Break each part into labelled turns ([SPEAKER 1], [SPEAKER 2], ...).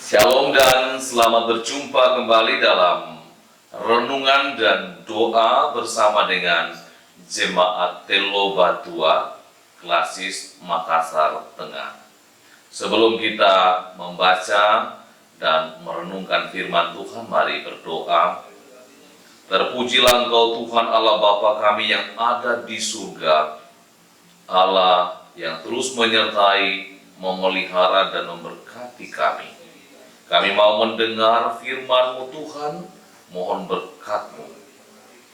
[SPEAKER 1] Shalom dan selamat berjumpa kembali dalam renungan dan doa bersama dengan Jemaat Telo Batua Klasis Makassar Tengah. Sebelum kita membaca dan merenungkan firman Tuhan, mari berdoa. Terpujilah Engkau Tuhan Allah Bapa kami yang ada di surga, Allah yang terus menyertai, memelihara dan memberkati kami. Kami mau mendengar firman-Mu Tuhan, mohon berkat-Mu.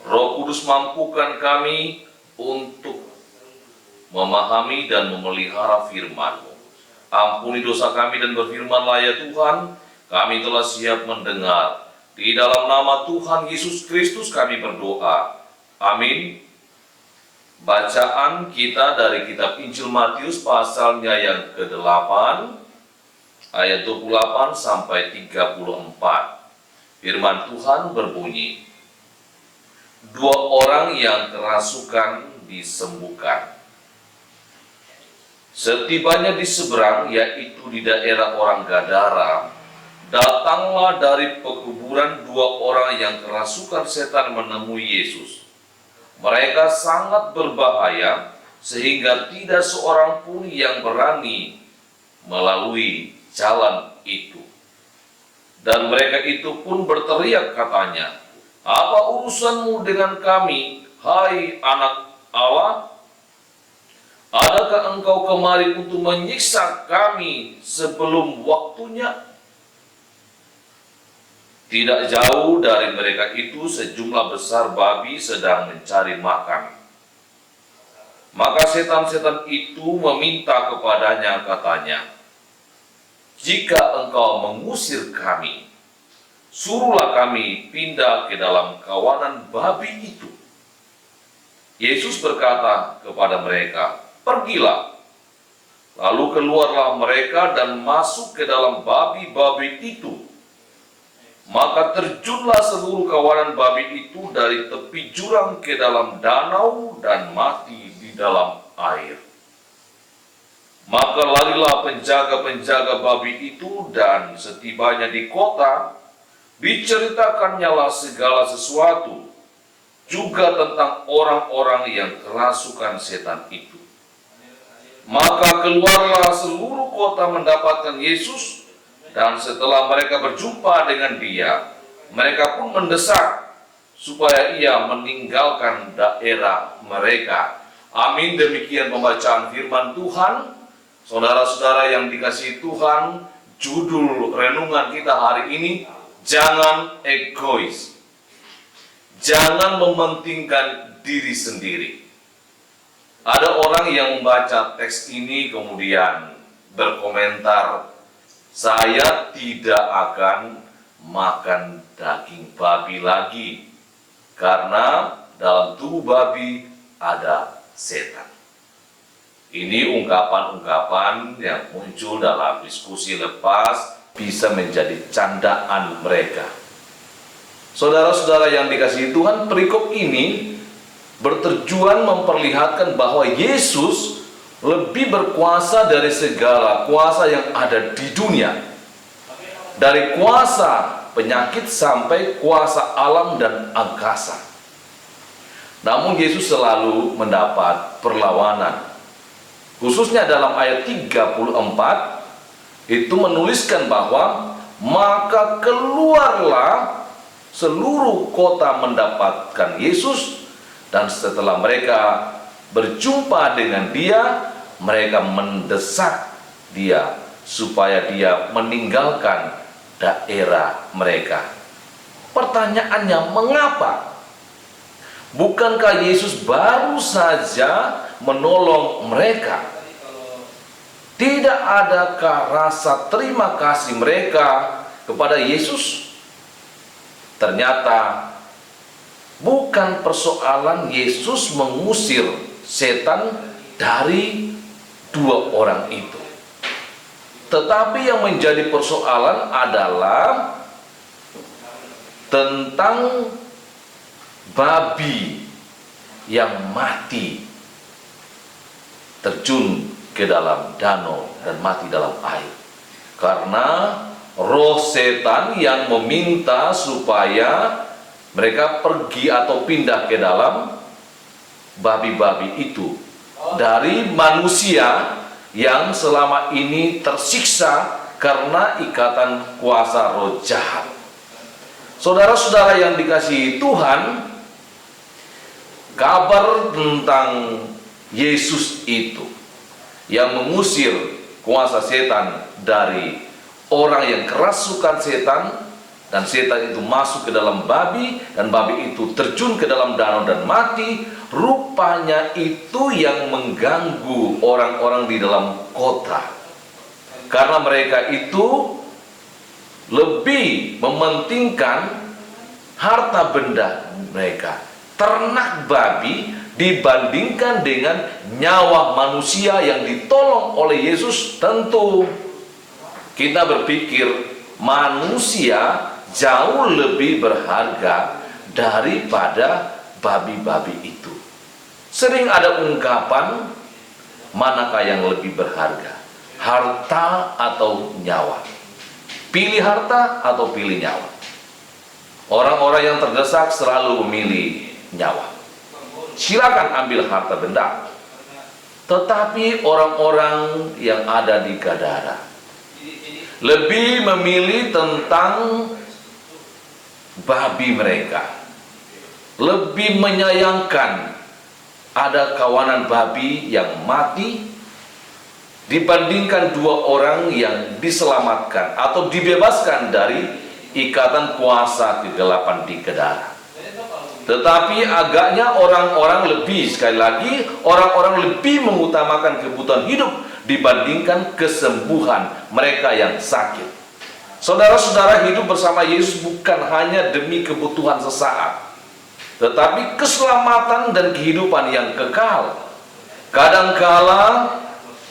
[SPEAKER 1] Roh Kudus mampukan kami untuk memahami dan memelihara firman-Mu. Ampuni dosa kami dan berfirmanlah ya Tuhan, kami telah siap mendengar. Di dalam nama Tuhan Yesus Kristus kami berdoa. Amin. Bacaan kita dari kitab Injil Matius pasalnya yang ke-8, ayat 28 sampai 34. Firman Tuhan berbunyi, 2 orang yang kerasukan disembuhkan. Setibanya di seberang, yaitu di daerah orang Gadara, datanglah dari pekuburan 2 orang yang kerasukan setan menemui Yesus. Mereka sangat berbahaya, sehingga tidak seorang pun yang berani melalui jalan itu. Dan mereka itu pun berteriak katanya, "Apa urusanmu dengan kami, hai anak Allah? Adakah engkau kemari untuk menyiksa kami sebelum waktunya?" Tidak jauh dari mereka itu sejumlah besar babi sedang mencari makan. Maka setan-setan itu meminta kepadanya katanya, "Jika engkau mengusir kami, suruhlah kami pindah ke dalam kawanan babi itu." Yesus berkata kepada mereka, "Pergilah." Lalu keluarlah mereka dan masuk ke dalam babi-babi itu. Maka terjunlah seluruh kawanan babi itu dari tepi jurang ke dalam danau dan mati di dalam air. Maka larilah penjaga-penjaga babi itu, dan setibanya di kota, diceritakannya segala sesuatu, juga tentang orang-orang yang kerasukan setan itu. Maka keluarlah seluruh kota mendapatkan Yesus, dan setelah mereka berjumpa dengan Dia, mereka pun mendesak supaya Ia meninggalkan daerah mereka. Amin. Demikian pembacaan firman Tuhan. Saudara-saudara yang dikasihi Tuhan, judul renungan kita hari ini, jangan egois. Jangan mementingkan diri sendiri. Ada orang yang membaca teks ini kemudian berkomentar, "Saya tidak akan makan daging babi lagi, karena dalam tubuh babi ada setan." Ini ungkapan-ungkapan yang muncul dalam diskusi lepas bisa menjadi candaan mereka. Saudara-saudara yang dikasihi Tuhan, perikop ini bertujuan memperlihatkan bahwa Yesus lebih berkuasa dari segala kuasa yang ada di dunia. Dari kuasa penyakit sampai kuasa alam dan angkasa. Namun Yesus selalu mendapat perlawanan. Khususnya dalam ayat 34 itu menuliskan bahwa maka keluarlah seluruh kota mendapatkan Yesus, dan setelah mereka berjumpa dengan Dia, mereka mendesak Dia supaya Dia meninggalkan daerah mereka. Pertanyaannya, mengapa? Bukankah Yesus baru saja menolong mereka? Tidak adakah rasa terima kasih mereka kepada Yesus? Ternyata bukan persoalan Yesus mengusir setan dari 2 orang itu. Tetapi yang menjadi persoalan adalah tentang babi yang mati terjun ke dalam danau dan mati dalam air. Karena roh setan yang meminta supaya mereka pergi atau pindah ke dalam babi-babi itu dari manusia yang selama ini tersiksa karena ikatan kuasa roh jahat. Saudara-saudara yang dikasihi Tuhan, kabar tentang Yesus itu yang mengusir kuasa setan dari orang yang kerasukan setan, dan setan itu masuk ke dalam babi, dan babi itu terjun ke dalam danau dan mati. Rupanya itu yang mengganggu orang-orang di dalam kota, karena mereka itu lebih mementingkan harta benda mereka, ternak babi, dibandingkan dengan nyawa manusia yang ditolong oleh Yesus. Tentu kita berpikir manusia jauh lebih berharga daripada babi-babi itu. Sering ada ungkapan, manakah yang lebih berharga, harta atau nyawa? Pilih harta atau pilih nyawa? Orang-orang yang terdesak selalu memilih nyawa. Silakan ambil harta benda. Tetapi orang-orang yang ada di Gadara lebih memilih tentang babi mereka, lebih menyayangkan ada kawanan babi yang mati dibandingkan dua orang yang diselamatkan atau dibebaskan dari ikatan kuasa kegelapan di Gadara. Tetapi agaknya orang-orang lebih, sekali lagi, orang-orang lebih mengutamakan kebutuhan hidup dibandingkan kesembuhan mereka yang sakit. Saudara-saudara, hidup bersama Yesus bukan hanya demi kebutuhan sesaat, tetapi keselamatan dan kehidupan yang kekal. Kadangkala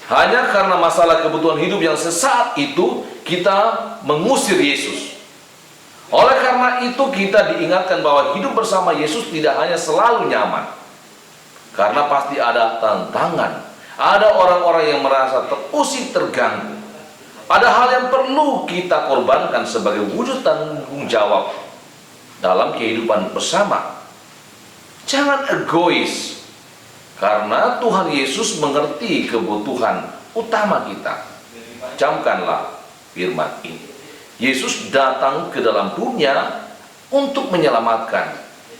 [SPEAKER 1] hanya karena masalah kebutuhan hidup yang sesaat itu kita mengusir Yesus. Oleh karena itu kita diingatkan bahwa hidup bersama Yesus tidak hanya selalu nyaman, karena pasti ada tantangan. Ada orang-orang yang merasa terusik, terganggu. Ada hal yang perlu kita korbankan sebagai wujud tanggung jawab dalam kehidupan bersama. Jangan egois, karena Tuhan Yesus mengerti kebutuhan utama kita. Camkanlah firman ini. Yesus datang ke dalam dunia untuk menyelamatkan,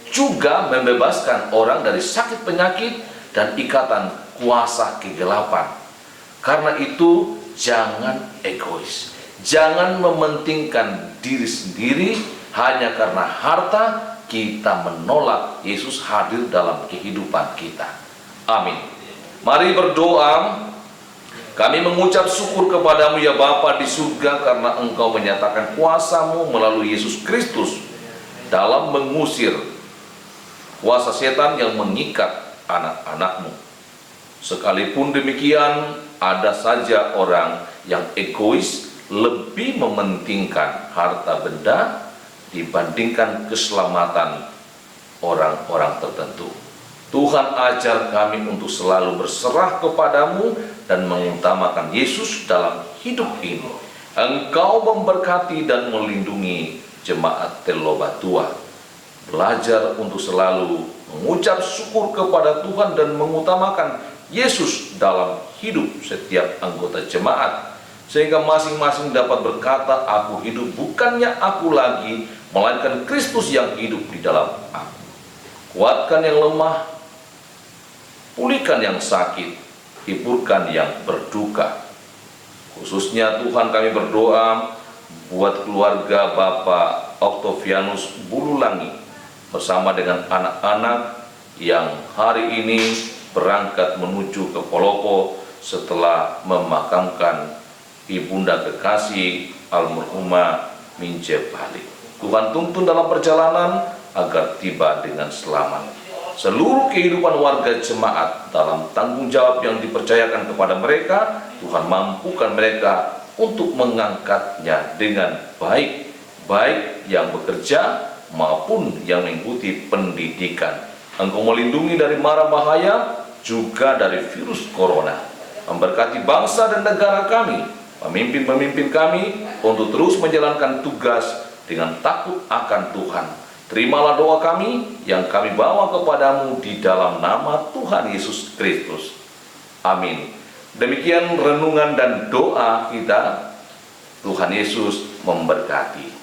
[SPEAKER 1] juga membebaskan orang dari sakit penyakit dan ikatan kuasa kegelapan. Karena itu jangan egois, jangan mementingkan diri sendiri hanya karena harta. Kita menolak Yesus hadir dalam kehidupan kita. Amin. Mari berdoa. Kami mengucap syukur kepadamu ya Bapa di surga, karena Engkau menyatakan kuasa-Mu melalui Yesus Kristus dalam mengusir kuasa setan yang mengikat anak-anak-Mu. Sekalipun demikian, ada saja orang yang egois, lebih mementingkan harta benda dibandingkan keselamatan orang-orang tertentu. Tuhan, ajar kami untuk selalu berserah kepadamu dan mengutamakan Yesus dalam hidup ini. Engkau memberkati dan melindungi jemaat Telobatua. Belajar untuk selalu mengucap syukur kepada Tuhan dan mengutamakan Yesus dalam hidup setiap anggota jemaat, sehingga masing-masing dapat berkata, aku hidup bukannya aku lagi, melainkan Kristus yang hidup di dalam aku. Kuatkan yang lemah, pulihkan yang sakit, hiburkan yang berduka. Khususnya Tuhan, kami berdoa buat keluarga Bapak Octavianus Bululangi bersama dengan anak-anak yang hari ini berangkat menuju ke Polopo setelah memakamkan ibunda kekasih almarhumah Minje Bali. Tuhan tuntun dalam perjalanan agar tiba dengan selamat. Seluruh kehidupan warga jemaat dalam tanggung jawab yang dipercayakan kepada mereka, Tuhan mampukan mereka untuk mengangkatnya dengan baik, baik yang bekerja maupun yang mengikuti pendidikan. Engkau melindungi dari mara bahaya, juga dari virus corona. Memberkati bangsa dan negara kami, pemimpin-pemimpin kami untuk terus menjalankan tugas dengan takut akan Tuhan. Terimalah doa kami yang kami bawa kepadamu di dalam nama Tuhan Yesus Kristus. Amin. Demikian renungan dan doa kita. Tuhan Yesus memberkati.